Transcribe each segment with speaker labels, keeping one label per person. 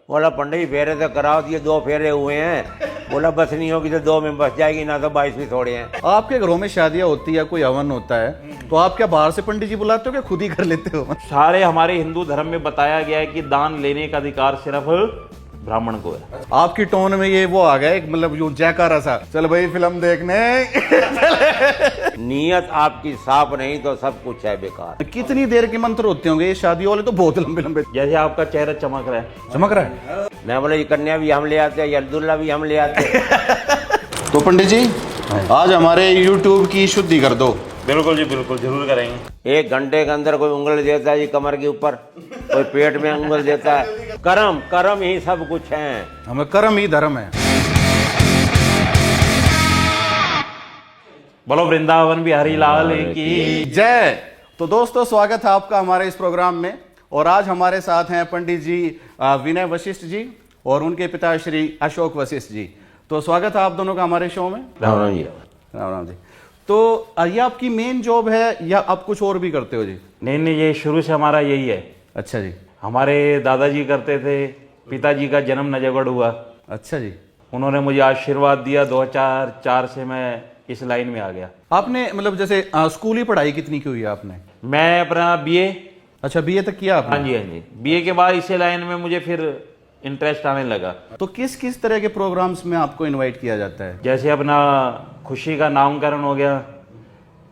Speaker 1: बोला पंडित जी फेरे तो कराओ दिए, 2 फेरे हुए हैं। बोला बस नहीं होगी तो 2 में बस जाएगी, ना तो 22 भी थोड़े हैं।
Speaker 2: आपके घरों में शादियां होती है, कोई हवन होता है, तो आप क्या बाहर से पंडित जी बुलाते हो, क्या खुद ही कर लेते हो?
Speaker 3: सारे हमारे हिंदू धर्म में बताया गया है कि दान लेने का अधिकार सिर्फ ब्राह्मण को है।
Speaker 2: आपकी टोन में ये वो आ गया एक, मतलब यूं जयकारा सा, चल भाई फिल्म देखने।
Speaker 1: नियत आपकी साफ नहीं तो सब कुछ है बेकार।
Speaker 2: कितनी देर के मंत्र होते होंगे ये शादियों वाले? तो बहुत लंबे लंबे।
Speaker 3: जैसे आपका चेहरा चमक रहा है।
Speaker 2: चमक रहा है?
Speaker 1: मैं बोला ये कन्या भी हम ले आते हैं, ये अब्दुल्ला भी हम ले आते हैं।
Speaker 2: तो पंडित जी आज हमारे YouTube की शुद्धि कर दो।
Speaker 3: बिल्कुल जी बिल्कुल, जरूर करेंगे।
Speaker 1: 1 घंटे के अंदर कोई उंगल देता है जी कमर के ऊपर, कोई पेट में उंगल देता है। कर्म कर्म ही सब कुछ है,
Speaker 2: हमें कर्म ही धर्म है।
Speaker 3: बोलो वृंदावन बिहारी लाल की
Speaker 2: जय। तो दोस्तों स्वागत है आपका हमारे इस प्रोग्राम में, और आज हमारे साथ हैं पंडित जी विनय वशिष्ठ जी और उनके पिता श्री अशोक वशिष्ठ जी। तो स्वागत है आप दोनों का हमारे शो में।
Speaker 1: राम राम जी।
Speaker 2: राम राम जी। तो ये आपकी मेन जॉब है या आप कुछ और भी करते हो जी?
Speaker 3: नहीं, ये शुरू से हमारा यही है।
Speaker 2: अच्छा जी।
Speaker 3: हमारे दादाजी करते थे, पिताजी का जन्म नजफगढ़ हुआ।
Speaker 2: अच्छा जी।
Speaker 3: उन्होंने मुझे आशीर्वाद दिया, 2004 से मैं इस लाइन में आ गया।
Speaker 2: आपने मतलब जैसे स्कूली पढ़ाई कितनी की हुई है आपने?
Speaker 3: मैं अपना बीए।
Speaker 2: अच्छा बीए तक किया आपने?
Speaker 3: हाँ जी। बीए के बाद इसी लाइन में मुझे फिर इंटरेस्ट आने लगा।
Speaker 2: तो किस किस तरह के प्रोग्राम्स में आपको इनवाइट किया जाता है?
Speaker 3: जैसे अपना खुशी का नामकरण हो गया,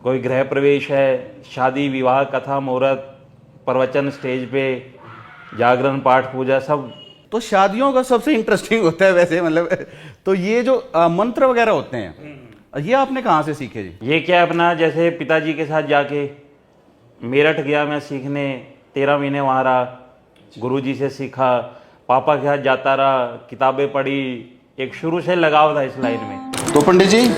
Speaker 3: कोई गृह प्रवेश है, शादी विवाह कथा मुहूर्त, प्रवचन स्टेज पे, जागरण पाठ पूजा सब।
Speaker 2: तो शादियों का सबसे इंटरेस्टिंग होता है वैसे, मतलब तो ये जो मंत्र वगैरह होते हैं ये आपने कहाँ से सीखे जी?
Speaker 3: ये क्या अपना जैसे पिताजी के साथ जाके मेरठ गया मैं सीखने, 13 महीने वहाँ रहा, गुरुजी से सीखा, पापा के साथ जाता रहा, किताबें पढ़ी, एक शुरू से लगाव था इस लाइन में।
Speaker 2: तो पंडित जी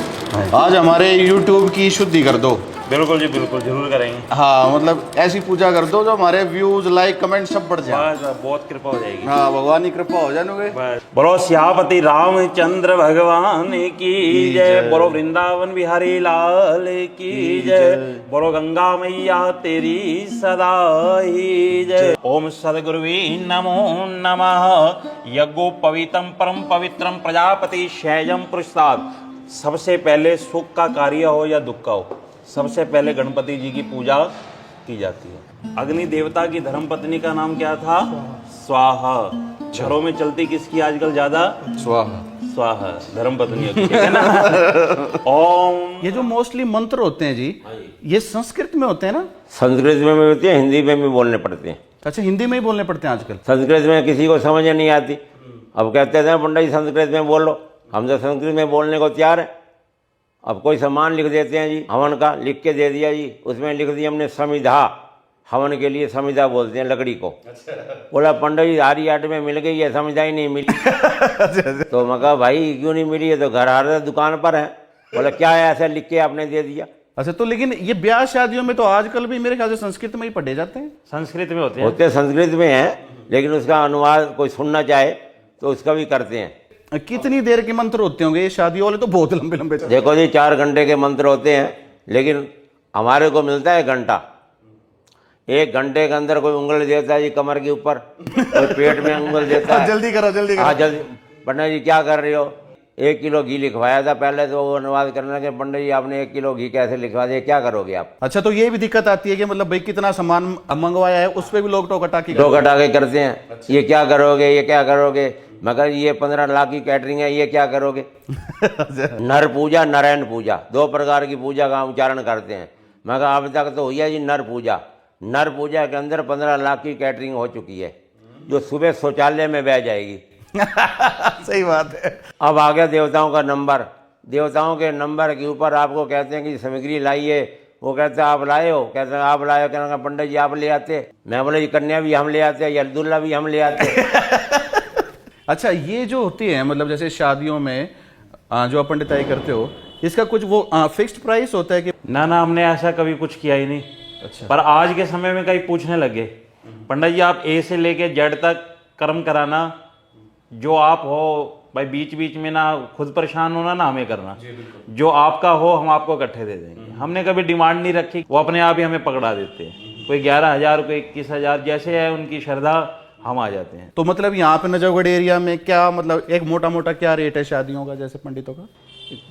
Speaker 2: आज हमारे YouTube की शुद्धि कर दो।
Speaker 3: बिल्कुल जी बिल्कुल, जरूर करेंगे।
Speaker 2: हाँ मतलब ऐसी पूजा कर दो जो हमारे व्यूज लाइक कमेंट सब बढ़ जाए।
Speaker 3: बस बहुत कृपा हो जाएगी।
Speaker 2: हाँ भगवान की कृपा हो जाए।
Speaker 3: बोलो सियापति रामचंद्र भगवान की जय, बोलो वृंदावन बिहारी लाल की जय, बोलो गंगा मैया तेरी सदा ही जय। ओम सदगुरुवे नमो नमः। यज्ञोपवीतम परम पवित्रम प्रजापति शैजम पुरुषाद। सबसे पहले सुख का कार्य हो या दुख का हो, सबसे पहले गणपति जी की पूजा की जाती है। अग्नि देवता की धर्मपत्नी का नाम क्या था? स्वाहा। घरों में चलती किसकी आजकल ज्यादा?
Speaker 2: स्वाहा।
Speaker 3: स्वाहा, धर्मपत्नी है ना। ओम।
Speaker 2: ये जो मोस्टली मंत्र होते हैं जी ये संस्कृत में होते हैं ना?
Speaker 1: संस्कृत में भी होती है, हिंदी में भी बोलने पड़ते हैं।
Speaker 2: अच्छा हिंदी में ही बोलने पड़ते हैं आजकल?
Speaker 1: संस्कृत में किसी को समझ नहीं आती, अब कहते थे पंडित जी संस्कृत में बोलो, हम तो संस्कृत में बोलने को तैयार है। अब कोई सामान लिख देते हैं जी, हवन का लिख के दे दिया जी, उसमें लिख दिया हमने समिधा, हवन के लिए समिधा बोलते हैं लकड़ी को। बोला पंडित जी हरी आट में मिल गई है, समिधा ही नहीं मिली। तो मैं कहा भाई क्यों नहीं मिली है? तो घर आ रहा दुकान पर है। बोला क्या है ऐसा लिख के आपने दे दिया।
Speaker 2: अच्छा तो लेकिन ये ब्याह शादियों में तो आजकल भी मेरे ख्याल से संस्कृत में ही पढ़े जाते हैं।
Speaker 3: संस्कृत में होते हैं।
Speaker 1: होते संस्कृत में हैं, लेकिन उसका अनुवाद कोई सुनना चाहे तो उसका भी करते हैं।
Speaker 2: कितनी देर के मंत्र होते होंगे ये शादियों वाले? तो बहुत लंबे लंबे।
Speaker 1: देखो जी 4 घंटे के मंत्र होते हैं, लेकिन हमारे को मिलता है घंटा। 1 घंटे के अंदर कोई उंगल देता है जी कमर के ऊपर, कोई पेट में उंगल देता है।
Speaker 2: जल्दी करो जल्दी करो।
Speaker 1: हाँ जल्दी। पंडित जी क्या कर रहे हो? 1 किलो घी लिखवाया था पहले, तो वो अनुवाद करने लगे पंडित जी आपने 1 किलो घी कैसे लिखवा दिया, क्या करोगे आप?
Speaker 2: अच्छा तो ये भी दिक्कत आती है कि मतलब भाई कितना सामान मंगवाया है उस पर भी लोग टोका टाकी
Speaker 1: करते हैं। ये क्या करोगे, ये क्या करोगे? मगर ये 15 लाख की कैटरिंग है, ये क्या करोगे? नर पूजा नारायण पूजा, 2 प्रकार की पूजा का उच्चारण करते हैं। मगर अब तक तो हुई है जी नर पूजा। नर पूजा के अंदर 15 लाख की कैटरिंग हो चुकी है, जो सुबह शौचालय में बह जाएगी।
Speaker 2: सही बात है।
Speaker 1: अब आ गया देवताओं का नंबर। देवताओं के नंबर के ऊपर आपको कहते हैं कि सामग्री लाइए, वो कहते हैं आप लाए हो, कहते हैं आप लाए हो, कहते हैं पंडित जी आप ले आते। मैं बोले जी कन्या भी हम ले आते, ये अब्दुल्ला भी हम ले आते।
Speaker 2: अच्छा ये जो होती है मतलब जैसे शादियों में जो आप पंडिताई करते हो, इसका कुछ वो फिक्स्ड प्राइस होता है कि?
Speaker 3: ना हमने ऐसा कभी कुछ किया ही नहीं।
Speaker 2: अच्छा।
Speaker 3: पर आज के समय में कई पूछने लगे, पंडित जी आप ए से लेके जेड तक कर्म कराना, जो आप हो भाई बीच बीच में ना खुद परेशान होना ना हमें करना, जो आपका हो हम आपको इकट्ठे दे देंगे। हमने कभी डिमांड नहीं रखी, वो अपने आप ही हमें पकड़ा देते हैं। कोई 11,000, कोई 21,000, जैसे है उनकी श्रद्धा हम आ जाते हैं।
Speaker 2: तो मतलब यहाँ पे नजफगढ़ एरिया में क्या मतलब एक मोटा मोटा क्या रेट है शादियों का जैसे पंडितों का?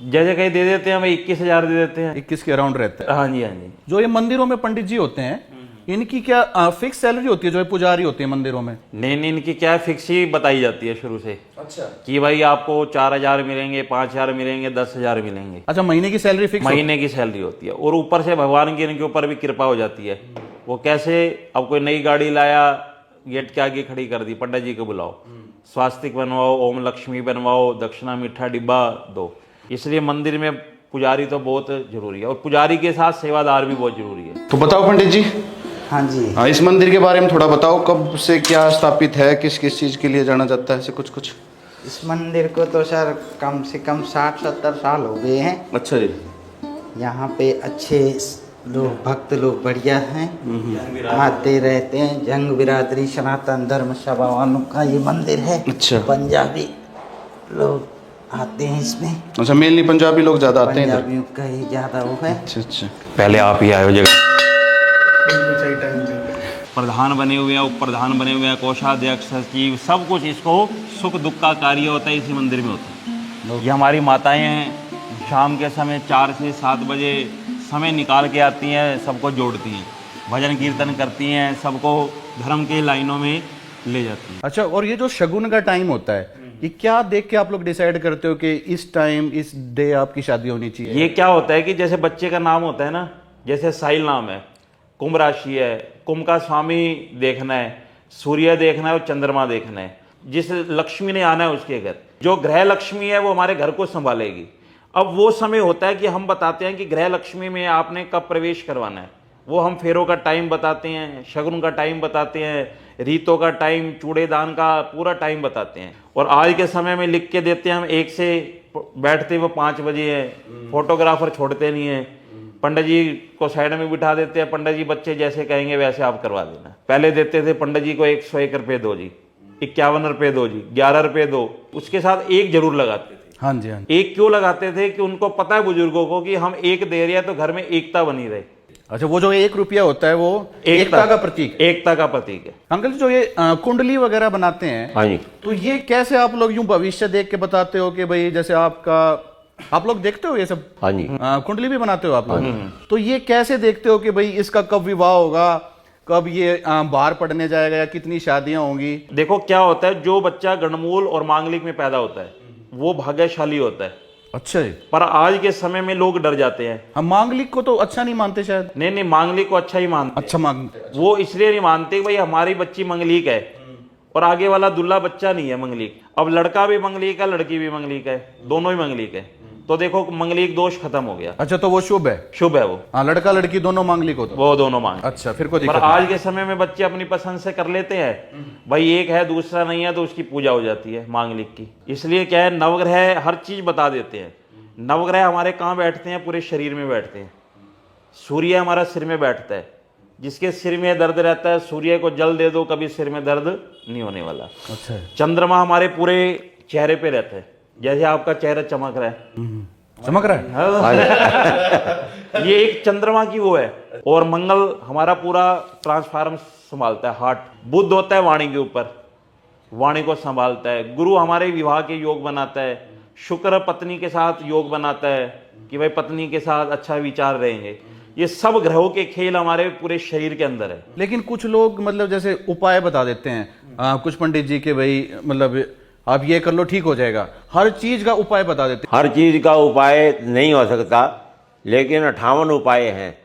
Speaker 3: जैसे कहीं दे देते हैं, हमें 21,000 दे देते हैं।
Speaker 2: 21 के अराउंड रहता है।
Speaker 3: हाँ जी, हाँ जी।
Speaker 2: जो ये मंदिरों में पंडित जी होते हैं इनकी क्या फिक्स सैलरी होती है जो ये पुजारी होती है मंदिरों में?
Speaker 3: नहीं नहीं, इनकी क्या फिक्स ही बताई जाती है शुरू से।
Speaker 2: अच्छा।
Speaker 3: कि भाई आपको 4,000 मिलेंगे, 5,000 मिलेंगे, 10,000 मिलेंगे।
Speaker 2: अच्छा, महीने की सैलरी फिक्स?
Speaker 3: महीने की सैलरी होती है। और ऊपर से भगवान की इनके ऊपर भी कृपा हो जाती है। वो कैसे, अब कोई नई गाड़ी लाया, गेट के आगे खड़ी कर दी, पंडित जी को बुलाओ, स्वास्तिक बनवाओ, ओम लक्ष्मी बनवाओ, दक्षिणा मीठा डिब्बा दो। इसलिए मंदिर में पुजारी तो बहुत जरूरी है, और पुजारी के साथ सेवादार भी बहुत जरूरी है।
Speaker 2: तो बताओ पंडित जी।
Speaker 4: हाँ जी।
Speaker 2: हाँ, इस मंदिर के बारे में थोड़ा बताओ, कब से क्या स्थापित है, किस किस चीज के लिए जाना जाता है, ऐसे कुछ कुछ?
Speaker 4: इस मंदिर को तो सर कम से कम 60-70 साल हो गए हैं।
Speaker 2: अच्छा जी।
Speaker 4: यहाँ पे अच्छे लोग, भक्त लोग बढ़िया हैं, आते रहते हैं। जंग बिरादरी सनातन धर्म सभा वालों का ये मंदिर है।
Speaker 2: अच्छा।
Speaker 4: पंजाबी लोग आते हैं इसमें।
Speaker 2: अच्छा, मेनली पंजाबी लोग ज्यादा आते हैं इधर?
Speaker 4: पंजाबियों का ही ज्यादा वो है।
Speaker 2: अच्छा अच्छा।
Speaker 3: पहले आप ही आए हो जगह। प्रधान बने हुए हैं, उप प्रधान बने हुए हैं, कोषाध्यक्ष, सचिव, सब कुछ। इसको सुख दुख का कार्य होता है, इसी मंदिर में होता है। ये हमारी माताएं हैं, शाम के समय 4 से 7 बजे समय निकाल के आती हैं, सबको जोड़ती हैं, भजन कीर्तन करती हैं, सबको धर्म के लाइनों में ले जाती हैं।
Speaker 2: अच्छा, और ये जो शगुन का टाइम होता है, ये क्या देख के आप लोग डिसाइड करते हो कि इस टाइम इस डे आपकी शादी होनी चाहिए?
Speaker 3: ये क्या होता है कि जैसे बच्चे का नाम होता है ना, जैसे साहिल नाम है, कुंभ राशि है, कुंभ का स्वामी देखना है, सूर्य देखना है और चंद्रमा देखना है, जिस लक्ष्मी ने आना है उसके घर, जो ग्रह लक्ष्मी है वो हमारे घर को संभालेगी। अब वो समय होता है कि हम बताते हैं कि ग्रह लक्ष्मी में आपने कब प्रवेश करवाना है, वो हम फेरों का टाइम बताते हैं, शगुन का टाइम बताते हैं, रीतों का टाइम, चूड़ेदान का पूरा टाइम बताते हैं। और आज के समय में लिख के देते हैं हम, 1 से बैठते वो 5 बजे है, फोटोग्राफर छोड़ते नहीं है, पंडित जी को साइड में बिठा देते हैं, पंडित जी बच्चे जैसे कहेंगे वैसे आप करवा देना। पहले देते थे पंडित जी को 101 रुपये दो जी, 51 रुपये दो जी, 11 रुपये दो, उसके साथ एक जरूर लगाते थे।
Speaker 2: हाँ जी, हाँ जी।
Speaker 3: एक क्यों लगाते थे कि उनको पता है बुजुर्गों को कि हम एक दे रहे हैं तो घर में एकता बनी रहे।
Speaker 2: अच्छा, वो जो 1 रुपया होता है वो एकता का प्रतीक?
Speaker 3: एकता का प्रतीक है।
Speaker 2: अंकल जी, जो ये कुंडली वगैरह बनाते हैं,
Speaker 1: हाँ जी।
Speaker 2: तो ये कैसे आप लोग यूं भविष्य देख के बताते हो कि भाई जैसे आप लोग देखते हो ये सब?
Speaker 1: हाँ जी।
Speaker 2: कुंडली भी बनाते हो आप लोग? तो ये कैसे देखते हो कि भाई इसका कब विवाह होगा, कब ये बाहर पढ़ने जाएगा, या कितनी शादियां होंगी?
Speaker 3: देखो क्या होता है, जो बच्चा गणमूल और मांगलिक में पैदा होता है वो भाग्यशाली होता है।
Speaker 2: अच्छा जी।
Speaker 3: पर आज के समय में लोग डर जाते हैं।
Speaker 2: हम मांगलिक को तो अच्छा नहीं मानते शायद?
Speaker 3: नहीं नहीं, मांगलिक को अच्छा ही मानते हैं।
Speaker 2: अच्छा मानते?
Speaker 3: वो इसलिए नहीं मानते भाई हमारी बच्ची मंगलिक है और आगे वाला दूल्हा बच्चा नहीं है मंगलिक। अब लड़का भी मंगलिक है, लड़की भी मंगलिक है, दोनों ही मंगलिक है, तो देखो मंगलिक दोष खत्म हो गया।
Speaker 2: अच्छा, तो वो शुभ है?
Speaker 3: शुभ है वो।
Speaker 2: हाँ, लड़का लड़की दोनों मांगलिक हो तो?
Speaker 3: वो दोनों मांग।
Speaker 2: अच्छा, फिर कोई
Speaker 3: पर
Speaker 2: दिक्कत
Speaker 3: आज के समय में बच्चे अपनी पसंद से कर लेते हैं, भाई एक है दूसरा नहीं है तो उसकी पूजा हो जाती है मांगलिक की। इसलिए क्या है, नवग्रह हर चीज बता देते हैं। नवग्रह हमारे कहाँ बैठते हैं? पूरे शरीर में बैठते हैं। सूर्य हमारा सिर में बैठता है, जिसके सिर में दर्द रहता है सूर्य को जल दे दो, कभी सिर में दर्द नहीं होने वाला।
Speaker 2: अच्छा।
Speaker 3: चंद्रमा हमारे पूरे चेहरे पे रहता है, जैसे आपका चेहरा चमक रहा है,
Speaker 2: चमक रहा है।
Speaker 3: ये एक चंद्रमा की वो है। और मंगल हमारा पूरा ट्रांसफार्म संभालता है, हार्ट। बुध होता है वाणी के ऊपर, वाणी को संभालता है। गुरु हमारे विवाह के योग बनाता है। शुक्र पत्नी के साथ योग बनाता है कि भाई पत्नी के साथ अच्छा विचार रहेंगे। ये सब ग्रहों के खेल हमारे पूरे शरीर के अंदर है।
Speaker 2: लेकिन कुछ लोग मतलब जैसे उपाय बता देते हैं कुछ पंडित जी के, भाई मतलब आप ये कर लो ठीक हो जाएगा, हर चीज का उपाय बता देते
Speaker 1: हर चीज का उपाय नहीं हो सकता, लेकिन 58 उपाय हैं।
Speaker 2: हैं।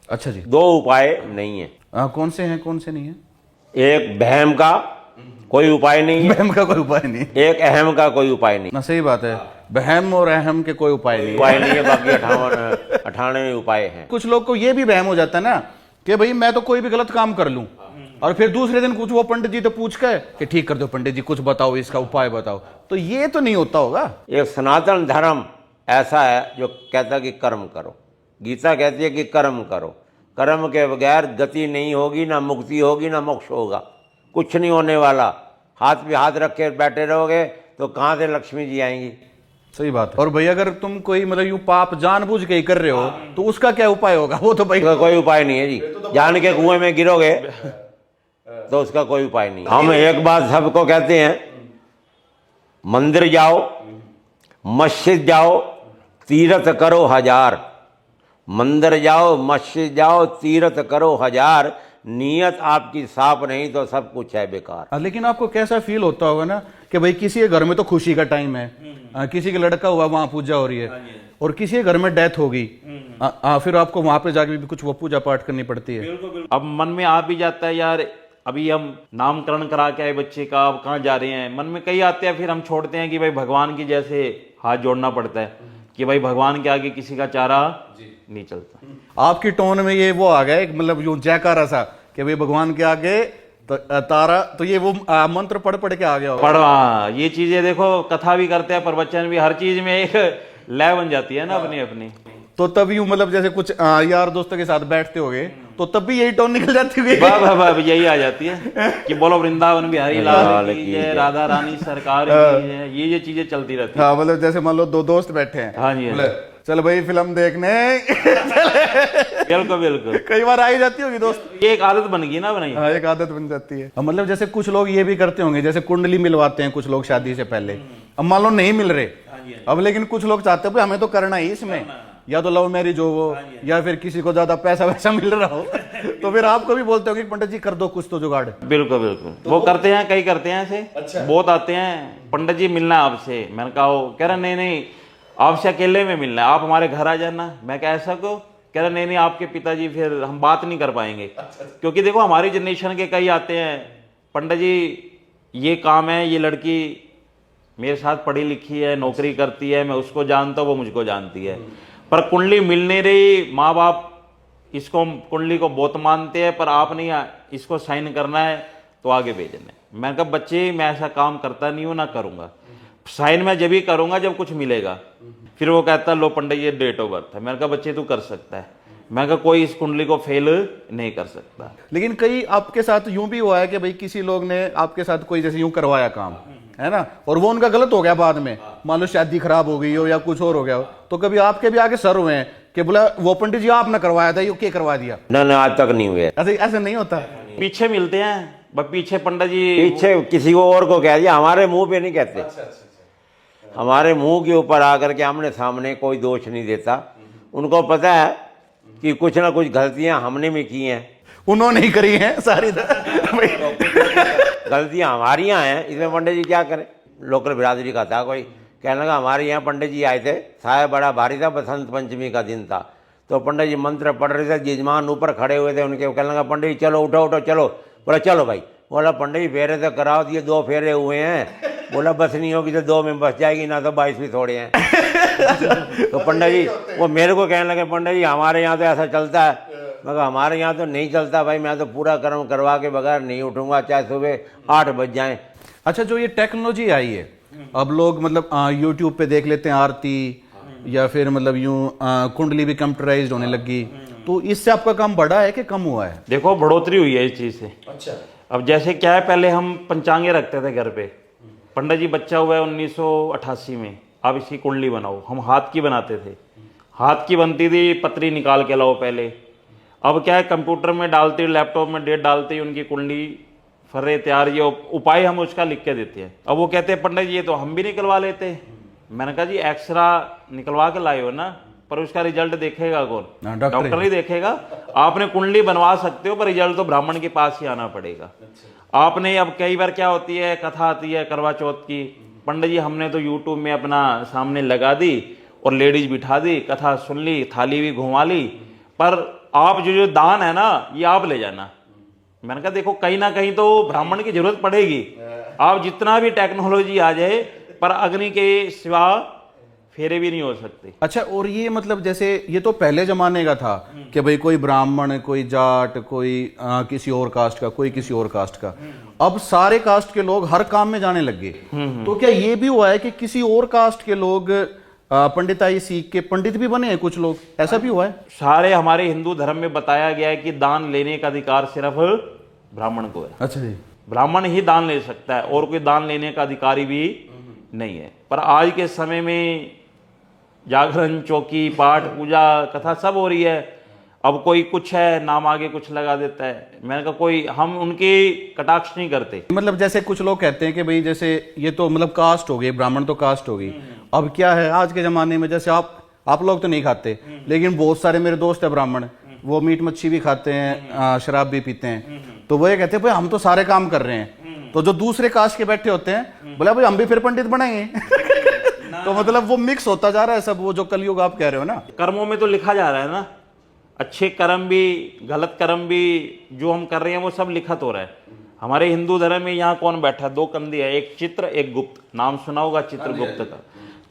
Speaker 2: अच्छा जी।
Speaker 1: 2 उपाय नहीं है।
Speaker 2: कौन से हैं, कौन से नहीं है?
Speaker 1: एक बहम का कोई उपाय नहीं है,
Speaker 2: बहम का कोई उपाय नहीं,
Speaker 1: एक अहम का कोई उपाय नहीं।
Speaker 2: ना सही बात है, बहम और अहम के कोई उपाय नहीं
Speaker 1: उपाय नहीं है, बाकी 98 उपाय हैं।
Speaker 2: कुछ लोग को ये भी बहम हो जाता है ना कि भाई मैं तो कोई भी गलत काम कर लूं, और फिर दूसरे दिन कुछ वो पंडित जी तो पूछ के कि ठीक कर दो पंडित जी, कुछ बताओ, इसका उपाय बताओ। तो ये तो नहीं होता होगा?
Speaker 1: एक सनातन धर्म ऐसा है जो कहता है कि कर्म करो। गीता कहती है कि कर्म करो, कर्म के बगैर गति नहीं होगी, ना मुक्ति होगी, ना मोक्ष होगा, कुछ नहीं होने वाला। हाथ पे हाथ रख के बैठे रहोगे तो कहाँ से लक्ष्मी जी आएंगी?
Speaker 2: सही बात है। और भाई अगर तुम कोई मतलब यूं पाप जानबूझ के ही कर रहे हो तो उसका क्या उपाय होगा? वो तो भाई
Speaker 1: कोई उपाय नहीं है जी। जान के कुएं में गिरोगे तो उसका कोई उपाय नहीं। हम एक बात सबको कहते हैं, मंदिर जाओ, मस्जिद जाओ, तीर्थ करो 1000। मंदिर जाओ, मस्जिद जाओ, तीर्थ करो 1000, नीयत आपकी साफ नहीं तो सब कुछ है बेकार।
Speaker 2: लेकिन आपको कैसा फील होता होगा ना कि भाई किसी के घर में तो खुशी का टाइम है, किसी का लड़का हुआ वहां पूजा हो रही है, और किसी के घर में डेथ होगी, फिर आपको वहां पे जाके भी कुछ वो पूजा पाठ करनी पड़ती है।
Speaker 3: अब मन में आ भी जाता है यार, अभी हम नामकरण करा के आए बच्चे का, अब कहाँ जा रहे हैं, मन में कई आते हैं, फिर हम छोड़ते हैं कि भाई भगवान की जैसे हाथ जोड़ना पड़ता है कि भाई भगवान के आगे किसी का चारा नहीं चलता।
Speaker 2: आपकी टोन में ये वो आ गया एक, मतलब यूं जयकारा सा कि भाई भगवान के आगे तो तारा, तो ये वो मंत्र पढ़ पढ़ के आ गया होगा।
Speaker 3: पढ़वा ये चीजें देखो, कथा भी करते हैं, प्रवचन भी, हर चीज में एक लय बन जाती है ना अपनी अपनी।
Speaker 2: तो तब यूं मतलब जैसे कुछ यार दोस्तों के साथ बैठते होगे तो तब भी यही टोन निकल जाती होगी।
Speaker 3: वाह यही आ जाती है कि बोलो वृंदावन बिहारी लाल की जय, राधा रानी सरकार की जय, ये चीजें चलती रहती है।
Speaker 2: हाँ, मतलब जैसे मान लो दो दोस्त बैठे हैं,
Speaker 3: हाँ जी,
Speaker 2: चल भाई फिल्म देखने
Speaker 3: बिल्कुल बिल्कुल,
Speaker 2: कई बार आई जाती होगी दोस्त,
Speaker 3: ये एक आदत बन गई ना बनाई।
Speaker 2: हाँ, एक आदत बन जाती है। मतलब जैसे कुछ लोग ये भी करते होंगे, जैसे कुंडली मिलवाते हैं कुछ लोग शादी से पहले, अब मान लो नहीं मिल रहे, अब लेकिन कुछ लोग चाहते हैं हमें तो करना ही इसमें, या तो लव मैरिज हो वो, या फिर किसी को ज्यादा पैसा वैसा मिल रहा हो तो फिर आपको भी बोलते हो कि पंडित जी कर दो कुछ तो जुगाड़।
Speaker 3: बिल्कुल बिल्कुल, वो करते हैं, कई करते हैं ऐसे। अच्छा। बहुत आते हैं, पंडित जी मिलना है आपसे, मैंने कहा कह रहा नहीं आपसे अकेले में मिलना है, आप हमारे घर आ जाना। मैं क्या ऐसा को कह रहा नहीं आपके पिताजी फिर हम बात नहीं कर पाएंगे। क्योंकि देखो हमारी जनरेशन के कई आते हैं, पंडित जी ये काम है, ये लड़की मेरे साथ पढ़ी लिखी है, नौकरी करती है, मैं उसको जानता हूँ, वो मुझको जानती है, पर कुंडली मिल नहीं रही, माँ बाप इसको कुंडली को बहुत मानते हैं, पर आप नहीं इसको साइन करना है तो आगे भेजना है। मैंने कहा बच्चे मैं ऐसा काम करता नहीं हूँ, ना करूँगा, साइन मैं जब ही करूँगा जब कुछ मिलेगा। फिर वो कहता लो पंडित ये डेट ऑफ बर्थ है। मैंने कहा बच्चे तू कर सकता है, मैं कहा कोई इस कुंडली को फेल नहीं कर सकता।
Speaker 2: लेकिन कई आपके साथ यूं भी हुआ है कि भाई किसी लोग ने आपके साथ कोई जैसे यूं करवाया काम है ना, और वो उनका गलत हो गया, बाद में मान लो शादी खराब हो गई हो या कुछ और हो गया हो, तो कभी आपके भी आगे सर हुए हैं कि बोला वो पंडित जी आपने करवाया था, ये क्या करवा दिया?
Speaker 1: ना आज तक नहीं हुए।
Speaker 2: ऐसे नहीं होता।
Speaker 3: पीछे मिलते हैं, बस पीछे पंडित जी
Speaker 1: पीछे किसी को और को कह दिया, हमारे मुंह पे नहीं कहते। हमारे मुंह के ऊपर आकर के आमने सामने कोई दोष नहीं देता। उनको पता है कि कुछ ना कुछ गलतियां हमने भी की हैं,
Speaker 2: उन्होंने ही करी हैं सारी
Speaker 1: गलतियां हमारी यहाँ हैं, इसमें पंडित जी क्या करें। लोकल बिरादरी का था कोई, कहने लगा हमारे यहाँ पंडित जी आए थे, साया बड़ा भारी था, बसंत पंचमी का दिन था, तो पंडित जी मंत्र पढ़ रहे थे, यजमान ऊपर खड़े हुए थे उनके, कहने लगा पंडित जी चलो उठो उठो चलो। बोला चलो भाई। बोला पंडित जी फेरे तो कराओ दिए, 2 फेरे हुए हैं। बोला बस नहीं होगी तो 2 में बस जाएगी, ना तो 22 भी थोड़े हैं। तो पंडित जी वो मेरे को कहने लगे पंडित जी हमारे यहाँ तो ऐसा चलता है। मैं कहा हमारे यहाँ तो नहीं चलता भाई, मैं तो पूरा कर्म करवा के बगैर नहीं उठूंगा, चाहे सुबह 8 बज जाएं।
Speaker 2: अच्छा, जो ये टेक्नोलॉजी आई है, अब लोग मतलब यूट्यूब पे देख लेते हैं आरती, या फिर मतलब यूं कुंडली भी कंप्यूटराइज्ड होने लगी, तो इससे आपका काम बढ़ा है कि कम हुआ है?
Speaker 3: देखो बढ़ोतरी हुई है इस चीज से।
Speaker 2: अच्छा।
Speaker 3: अब जैसे क्या है, पहले हम पंचांगे रखते थे घर पे, पंडित जी बच्चा हुआ है 1988 में, अब इसकी कुंडली बनाओ, हम हाथ की बनाते थे, हाथ की बनती थी, पतरी निकाल के लाओ पहले। अब क्या है, कंप्यूटर में डालते, लैपटॉप में डेट डालते ही उनकी कुंडली फर्रे तैयार, ये उपाय हम उसका लिख के देते हैं। अब वो कहते हैं पंडित जी ये तो हम भी निकलवा लेते। मैंने कहा जी एक्सरा निकलवा के लाए हो ना, पर उसका रिजल्ट देखेगा कौन? डॉक्टर ही देखेगा। आपने कुंडली बनवा सकते हो, पर रिजल्ट तो ब्राह्मण के पास ही आना पड़ेगा। आपने अब कई बार क्या होती है, कथा आती है करवा चौथ की, पंडित जी हमने तो यूट्यूब में अपना सामने लगा दी और लेडीज बिठा दी, कथा सुन ली, थाली भी घुमा ली, पर आप जो दान है ना ये आप ले जाना। मैंने कहा देखो कहीं ना कहीं तो ब्राह्मण की जरूरत पड़ेगी, आप जितना भी टेक्नोलॉजी आ जाए, पर अग्नि के सिवा फेरे भी नहीं हो सकते।
Speaker 2: अच्छा, और ये मतलब जैसे ये तो पहले जमाने का था कि भाई कोई ब्राह्मण, कोई जाट, कोई किसी और कास्ट का, कोई किसी और कास्ट का, अब सारे कास्ट के लोग हर काम में जाने लग गए। तो क्या ये भी हुआ है कि किसी और कास्ट के लोग पंडिताई सीख के पंडित भी बने हैं कुछ लोग, ऐसा भी हुआ है?
Speaker 3: सारे हमारे हिंदू धर्म में बताया गया है कि दान लेने का अधिकार सिर्फ ब्राह्मण को है।
Speaker 2: अच्छा जी।
Speaker 3: ब्राह्मण ही दान ले सकता है, और कोई दान लेने का अधिकारी भी नहीं है। पर आज के समय में जागरण, चौकी, पाठ, पूजा, कथा सब हो रही है। अब कोई कुछ है, नाम आगे कुछ लगा देता है। मैंने कहा कोई, हम उनकी कटाक्ष नहीं करते।
Speaker 2: मतलब जैसे कुछ लोग कहते हैं कि भाई जैसे ये तो मतलब कास्ट हो गई, ब्राह्मण तो कास्ट हो गई। अब क्या है आज के जमाने में, जैसे आप लोग तो नहीं खाते, लेकिन बहुत सारे मेरे दोस्त है ब्राह्मण, वो मीट मच्छी भी खाते हैं, शराब भी पीते हैं। तो वो ये कहते हैं भाई हम तो सारे काम कर रहे हैं। तो जो दूसरे कास्ट के बैठे होते हैं बोले भाई हम भी फिर पंडित बनाएंगे। तो मतलब वो मिक्स होता जा रहा है सब, वो जो कलयुग आप कह रहे हो ना।
Speaker 3: कर्मों में तो लिखा जा रहा है ना, अच्छे कर्म भी गलत कर्म भी जो हम कर रहे हैं वो सब लिखत हो रहा है। हमारे हिंदू धर्म में यहाँ कौन बैठा है? 2 कंधे है, एक चित्र एक गुप्त। नाम सुना होगा चित्रगुप्त का।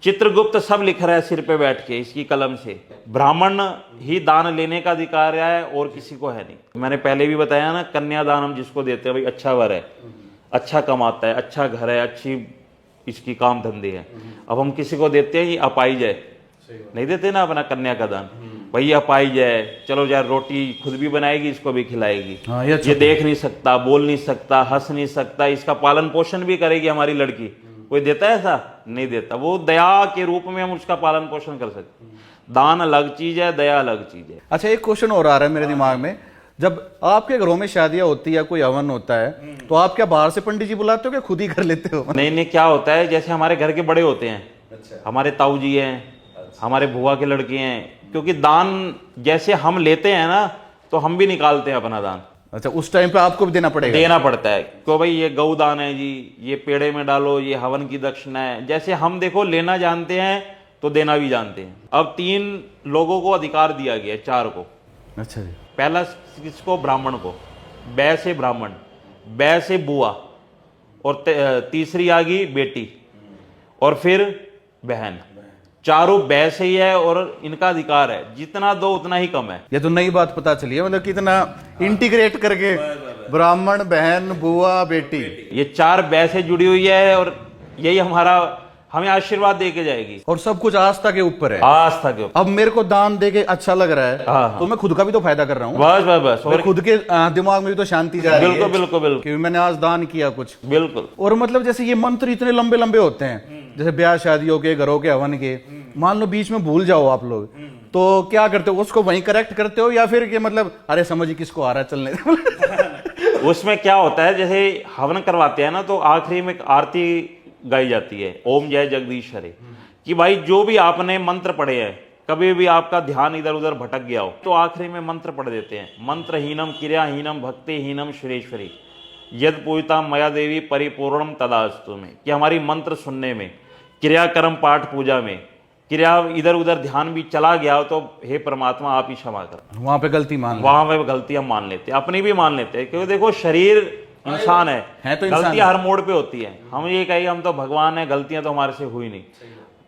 Speaker 3: चित्रगुप्त सब लिख रहा है सिर पे बैठ के इसकी कलम से। ब्राह्मण ही दान लेने का अधिकार है और किसी को है नहीं। मैंने पहले भी बताया ना, कन्यादान हम जिसको देते हैं भाई अच्छा वर है, अच्छा कमाता है, अच्छा घर है, अच्छी इसकी काम धंधे है। अब हम किसी को देते हैं ये अपाइज है, नहीं देते ना अपना कन्या का दान, भाई अपाइज है, चलो यार रोटी खुद भी बनाएगी इसको भी खिलाएगी।
Speaker 2: हाँ,
Speaker 3: ये देख नहीं सकता, बोल नहीं सकता, हंस नहीं सकता, इसका पालन पोषण भी करेगी हमारी लड़की। कोई देता है ऐसा? नहीं देता। वो दया के रूप में हम उसका पालन पोषण कर सकते हैं। दान अलग चीज है, दया अलग चीज है।
Speaker 2: अच्छा, एक क्वेश्चन और आ रहा है मेरे दिमाग में, जब आपके घरों में शादियां होती है या कोई हवन होता है तो आप क्या बाहर से पंडित जी बुलाते हो कि खुद ही कर लेते हो?
Speaker 3: नहीं, क्या होता है, जैसे हमारे घर के बड़े होते हैं, हमारे ताऊ जी हैं, हमारे बुआ के लड़के हैं, क्योंकि दान जैसे हम लेते हैं ना तो हम भी निकालते हैं अपना दान।
Speaker 2: अच्छा, उस टाइम पे आपको भी देना पड़ेगा?
Speaker 3: देना पड़ता है, क्यों भाई ये गौ दान है जी, ये पेड़े में डालो, ये हवन की दक्षिणा है। जैसे हम देखो लेना जानते हैं तो देना भी जानते हैं। अब 3 लोगों को अधिकार दिया गया है, 4 को।
Speaker 2: अच्छा जी।
Speaker 3: पहला किसको? ब्राह्मण को। बै से ब्राह्मण, बै से बुआ, और तीसरी आ गई बेटी, और फिर बहन। चारों बै से ही है और इनका अधिकार है, जितना दो उतना ही कम है।
Speaker 2: ये तो नई बात पता चली है, मतलब कितना इंटीग्रेट करके, ब्राह्मण, बहन, बुआ, बेटी,
Speaker 3: ये 4 बै से जुड़ी हुई है और यही हमारा हमें आशीर्वाद दे के जाएगी।
Speaker 2: और सब कुछ आस्था के ऊपर है।
Speaker 3: आस्था के ऊपर।
Speaker 2: अब मेरे को दान दे के अच्छा लग रहा है,
Speaker 3: हाँ।
Speaker 2: तो मैं खुद का भी तो फायदा कर रहा हूँ।
Speaker 3: बस बस बस,
Speaker 2: और खुद के दिमाग में भी तो शांति जा रही है।
Speaker 3: बिल्कुल बिल्कुल बिल्कुल,
Speaker 2: कि मैंने आज दान किया कुछ।
Speaker 3: बिल्कुल।
Speaker 2: और मतलब जैसे ये मंत्र इतने लंबे लंबे होते हैं, जैसे ब्याह शादियों के, घरों के, हवन के, मान लो बीच में भूल जाओ आप लोग, तो क्या करते हो? उसको वहीं करेक्ट करते हो या फिर कि मतलब अरे समझ किसको आ रहा है चलने?
Speaker 3: उसमें क्या होता है, जैसे हवन करवाते हैं ना तो आखिरी में एक आरती गाई जाती है, ओम जय जगदीश हरे, कि भाई जो भी आपने मंत्र पढ़े हैं, कभी भी आपका ध्यान इधर उधर भटक गया हो तो आखिरी में मंत्र पढ़ देते हैं। मंत्रहीनम क्रियाहीनम भक्तिहीनम सुरेश्वरी यद पूजिता मया देवी परिपूर्णम तदास्तु में, कि हमारी मंत्र सुनने में, क्रियाकर्म पाठ पूजा में, क्रिया इधर उधर ध्यान भी चला गया हो तो हे परमात्मा आप ही क्षमा कर।
Speaker 2: वहां पे गलती मान,
Speaker 3: वहां पे गलती हम मान लेते हैं, अपनी भी मान लेते हैं, क्योंकि देखो शरीर इंसान है
Speaker 2: तो इंसान
Speaker 3: गलतियां हर मोड़ पे होती है। हम ये कहें हम तो भगवान है, गलतियां तो हमारे से हुई नहीं।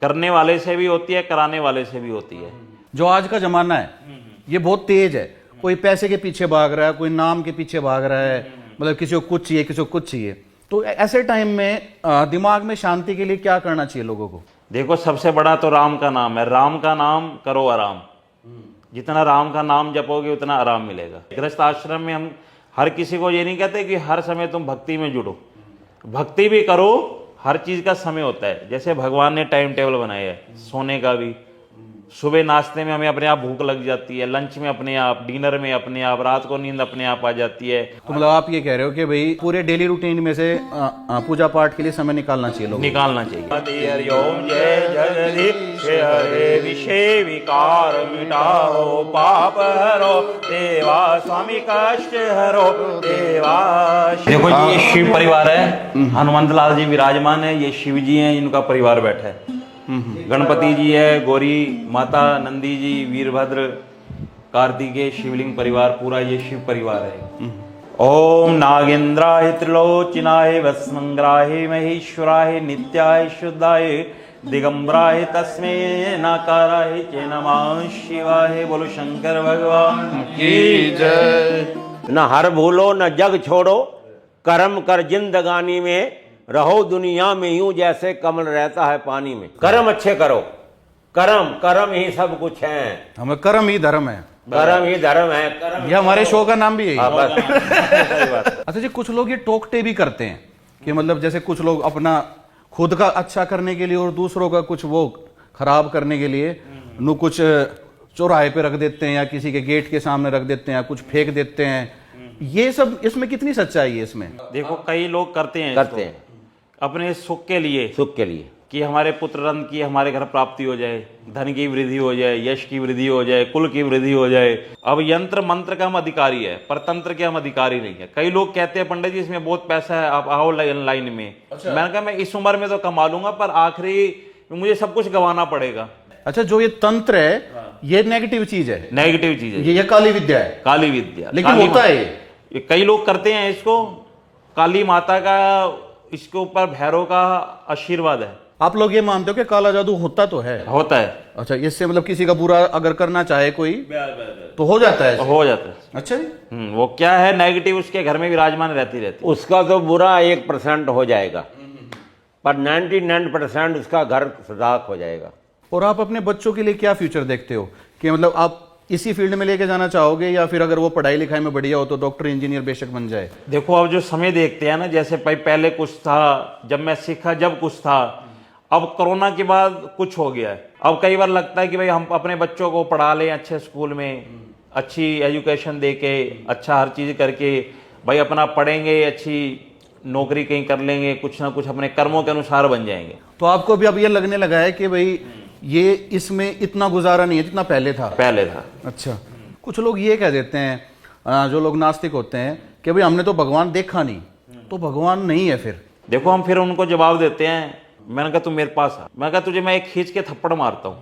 Speaker 3: करने वाले से भी होती है, कराने वाले से भी होती है।
Speaker 2: जो आज का जमाना है ये बहुत तेज है, कोई पैसे के पीछे भाग रहा है, कोई नाम के पीछे भाग रहा है, मतलब किसी को कुछ चाहिए, किसी को कुछ चाहिए। तो ऐसे टाइम में दिमाग में शांति के लिए क्या करना चाहिए लोगों को?
Speaker 3: देखो सबसे बड़ा तो राम का नाम है, राम का नाम करो आराम। जितना राम का नाम जपोगे उतना आराम मिलेगा। गृहस्थ आश्रम में हम हर किसी को ये नहीं कहते कि हर समय तुम भक्ति में जुड़ो, भक्ति भी करो, हर चीज का समय होता है। जैसे भगवान ने टाइम टेबल बनाया है सोने का भी, सुबह नाश्ते में हमें अपने आप भूख लग जाती है, लंच में अपने आप, डिनर में अपने आप, रात को नींद अपने आप आ जाती है।
Speaker 2: तो मतलब आप ये कह रहे हो कि भाई पूरे डेली रूटीन में से पूजा पाठ के लिए समय निकालना चाहिए लोगों को?
Speaker 3: निकालना चाहिए। हरिओम जय जगदीश हरे, विषय विकार मिटाओ, पाप हरो देवा, स्वामी कष्ट हरो देवा। देखो ये शिव परिवार है, हनुमंत लाल जी विराजमान है, ये शिव जी हैं, इनका परिवार बैठा है। गणपति जी है, गौरी माता, नंदी जी, वीरभद्र, कार्तिकेय, शिवलिंग परिवार, पूरा ये शिव परिवार है। ओम नागेंद्राय त्रिलोचनाय वस्मंग्राय महेश्वराय नित्याय शुद्धाय दिगंबराय तस्मै नाकाराय च नमः शिवाय। बोलो शंकर भगवान की जय।
Speaker 1: न हर भूलो न जग छोड़ो, कर्म कर जिंदगानी में, रहो दुनिया में यूं जैसे कमल रहता है पानी में। कर्म अच्छे करो, कर्म कर्म ही सब कुछ है।
Speaker 2: हमें कर्म ही धर्म है,
Speaker 1: कर्म ही धर्म है। कर्म
Speaker 2: ये हमारे शो का नाम भी यही है।
Speaker 1: बस सही बात।
Speaker 2: अच्छा जी, कुछ लोग ये टोकटे भी करते हैं कि मतलब जैसे कुछ लोग अपना खुद का अच्छा करने के लिए और दूसरों का कुछ वो खराब करने के लिए नु कुछ चौराहे पे रख देते हैं या किसी के गेट के सामने रख देते हैं या कुछ फेंक देते हैं, ये सब इसमें कितनी सच्चाई है इसमें?
Speaker 3: देखो कई लोग करते हैं
Speaker 1: करते हैं
Speaker 3: अपने सुख के लिए,
Speaker 1: सुख के लिए
Speaker 3: कि हमारे पुत्र रत्न की हमारे घर प्राप्ति हो जाए, धन की वृद्धि हो जाए, यश की वृद्धि हो जाए, कुल की वृद्धि हो जाए। अब यंत्र मंत्र का हम अधिकारी है, पर तंत्र के हम अधिकारी नहीं है। कई लोग कहते हैं पंडित जी इसमें बहुत पैसा है, आप आओ लाइन में। मैंने कहा मैं इस उम्र में तो कमा लूंगा, पर आखिरी मुझे सब कुछ गंवाना पड़ेगा।
Speaker 2: अच्छा, जो ये तंत्र है ये नेगेटिव चीज है,
Speaker 3: नेगेटिव चीज है,
Speaker 2: ये काली विद्या है।
Speaker 3: काली विद्या,
Speaker 2: लेकिन
Speaker 3: काली
Speaker 2: होता है
Speaker 3: ये कई लोग करते हैं इसको। काली माता का इसके ऊपर भैरव का आशीर्वाद है।
Speaker 2: आप लोग ये मानते हो कि काला जादू होता तो है?
Speaker 3: होता है।
Speaker 2: अच्छा, इससे मतलब किसी का बुरा अगर करना चाहे कोई तो हो जाता है?
Speaker 3: हो जाता है।
Speaker 2: अच्छा जी।
Speaker 3: वो क्या है, नेगेटिव उसके घर में विराजमान रहती
Speaker 1: उसका तो बुरा 1% हो जाएगा, पर 99% उसका घर सदाक हो जाएगा।
Speaker 2: और आप अपने बच्चों के लिए क्या फ्यूचर देखते हो कि मतलब आप इसी फील्ड में लेके जाना चाहोगे, या फिर अगर वो पढ़ाई लिखाई में बढ़िया हो तो डॉक्टर इंजीनियर बेशक बन जाए?
Speaker 3: देखो अब जो समय देखते हैं ना, जैसे पहले कुछ था, जब मैं सीखा जब कुछ था, अब कोरोना के बाद कुछ हो गया है। अब कई बार लगता है कि भाई हम अपने बच्चों को पढ़ा लें अच्छे स्कूल में, अच्छी एजुकेशन दे के, अच्छा हर चीज़ करके भाई अपना पढ़ेंगे, अच्छी नौकरी कहीं कर लेंगे, कुछ ना कुछ अपने कर्मों के अनुसार बन जाएंगे।
Speaker 2: तो आपको भी अब ये लगने लगा है कि भाई ये इसमें इतना गुजारा नहीं है जितना पहले था?
Speaker 3: पहले था।
Speaker 2: अच्छा, कुछ लोग ये कह देते हैं, जो लोग नास्तिक होते हैं, कि भाई हमने तो भगवान देखा नहीं, तो भगवान नहीं है फिर?
Speaker 3: देखो हम फिर उनको जवाब देते हैं। मैंने कहा तू मेरे पास आ, मैंने कहा तुझे मैं एक खींच के थप्पड़ मारता हूँ,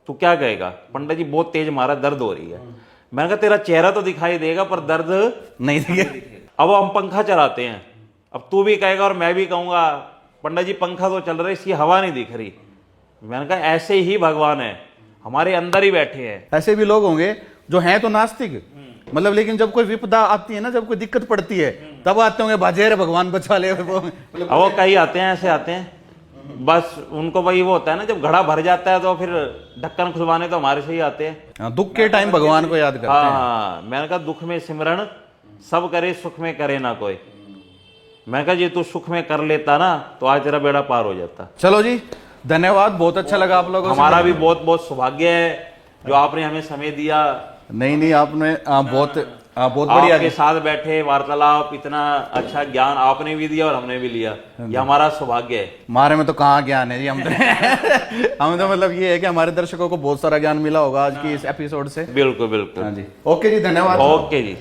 Speaker 3: तू क्या कहेगा? पंडित जी बहुत तेज मारा, दर्द हो रही है। मैंने कहा तेरा चेहरा तो दिखाई देगा पर दर्द
Speaker 2: नहीं दिखे।
Speaker 3: अब हम पंखा चलाते हैं, अब तू भी कहेगा और मैं भी कहूंगा पंडित जी पंखा तो चल रहा है, इसकी हवा नहीं दिख रही। मैंने कहा ऐसे ही भगवान है, हमारे अंदर ही बैठे हैं।
Speaker 2: ऐसे भी लोग होंगे जो हैं तो नास्तिक, मतलब लेकिन जब कोई विपदा आती है ना, जब कोई दिक्कत पड़ती है, तब आते होंगे बाजे रे भगवान बचा ले। वो मतलब
Speaker 3: अब वो कई आते हैं, ऐसे आते हैं, बस उनको भाई वो होता है ना, जब घड़ा भर जाता है तो फिर ढक्कन खुलवाने तो हमारे से ही आते हैं।
Speaker 2: हाँ, दुख के टाइम भगवान को याद करते हैं।
Speaker 3: हाँ, मैंने कहा दुख में सिमरण सब करे, सुख में करे ना कोई। मैं कहा जी तू सुख में कर लेता ना तो आज तेरा बेड़ा पार हो जाता।
Speaker 2: चलो जी, धन्यवाद, बहुत अच्छा लगा आप लोगों से।
Speaker 3: हमारा भी बहुत बहुत सौभाग्य है जो आपने हमें समय दिया।
Speaker 2: नहीं आपने बहुत बढ़िया
Speaker 3: आपके साथ बैठे वार्तालाप, इतना अच्छा ज्ञान आपने भी दिया और हमने भी लिया, ये हमारा सौभाग्य है।
Speaker 2: हमारे में तो कहाँ ज्ञान है जी, हम तो मतलब ये है कि हमारे दर्शकों को बहुत सारा ज्ञान मिला होगा आज की इस एपिसोड से।
Speaker 3: बिल्कुल बिल्कुल।
Speaker 2: हाँ जी, ओके जी, धन्यवाद।
Speaker 3: ओके जी।